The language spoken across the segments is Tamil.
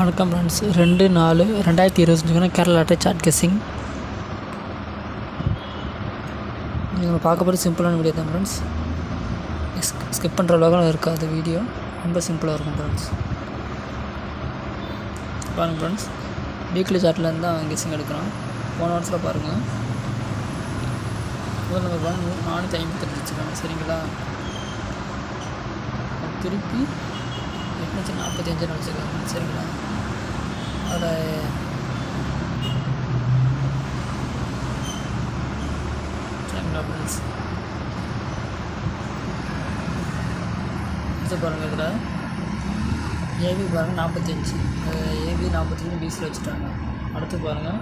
வணக்கம் friends. 2/4/2025 Kerala lottery chart guessing. நீங்கள் பார்க்க போகிற சிம்பிளான வீடியோ தான் ஃப்ரெண்ட்ஸ். ஸ்கிப் பண்ணுற அளவுக்கு இருக்காது. வீடியோ ரொம்ப சிம்பிளாக இருக்கும் ஃப்ரெண்ட்ஸ். பாருங்கள் ஃப்ரெண்ட்ஸ், வீக்லி சார்ட்லேருந்து தான் கெஸ்ஸிங் எடுக்கிறோம். போன வருஷத்தில் பாருங்கள், முதல் நம்பர் பாருங்கள் 458 வச்சுருக்காங்க. சரிங்களா, திருப்பி 845 வச்சுருக்காங்க. சரிங்களா, அதில் சரிங்களா ஃப்ரெண்ட்ஸ், இது பாருங்கள், இதில் ஏபி பாருங்கள் 45, ஏபி 45 பிசியில் வச்சுட்டாங்க. அடுத்து பாருங்கள்,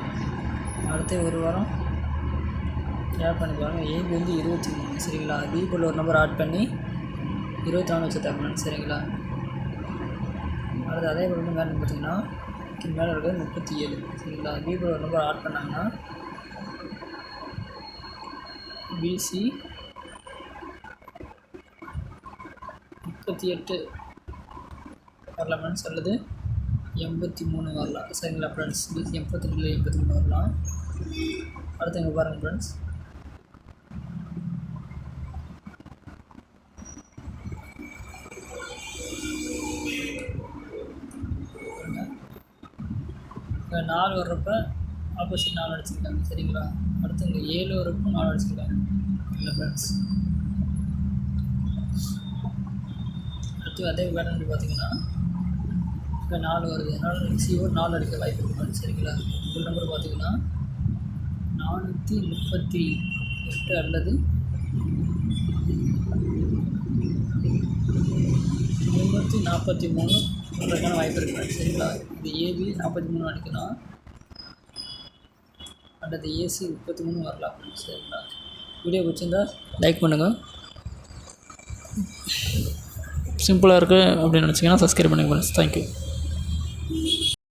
அடுத்து ஒரு வாரம் ஆட் பண்ணி பாருங்கள், ஏபி வந்து 23. சரிங்களா, பிக்குள்ள ஒரு நம்பர் ஆட் பண்ணி 24 வச்சுருக்காங்க. சரிங்களா, அடுத்து அதே போல் மேலே பார்த்தீங்கன்னா மேலே இருக்கிறது 37. சரிங்களா, பிக்குள்ள ஒரு நம்பர் ஆட் பண்ணாங்கன்னா பிசி 38 வரலாம் ஃப்ரெண்ட்ஸ், அல்லது 83 வரலாம். சரிங்களா ஃப்ரெண்ட்ஸ், பிசி 82 83 வரலாம். அடுத்து இங்கே பாருங்கள் ஃப்ரெண்ட்ஸ், இங்கே 4 வர்றப்ப ஆப்போசிட் 4 அடிச்சிருக்காங்க. சரிங்களா, அடுத்து இங்கே 7 வர்றப்போ 4 அடிச்சிருக்காங்க. இல்லை ஃப்ரெண்ட்ஸ், அடுத்து அதே பேட்டர்ன் பார்த்தீங்கன்னா இப்போ 4 வருது, அதனால் சிஓர் 4 அடிக்க வாய்ப்பு இருக்குது. சரிங்களா, ஃபுல் நம்பர் பார்த்தீங்கன்னா 438 அல்லது 343 உங்களுக்கான வாய்ப்பு இருக்குது. சரிங்களா, இது ஏபி 43 அடிக்கலாம், அல்லது ஏசி 33 வரலாம். சரிங்களா, வீடியோ பிடிச்சிருந்தா லைக் பண்ணுங்கள். சிம்பிளாக இருக்குது அப்படின்னு நினச்சிங்கன்னா சப்ஸ்கிரைப் பண்ணுங்கள் ஃப்ரெண்ட்ஸ். தேங்க்யூ.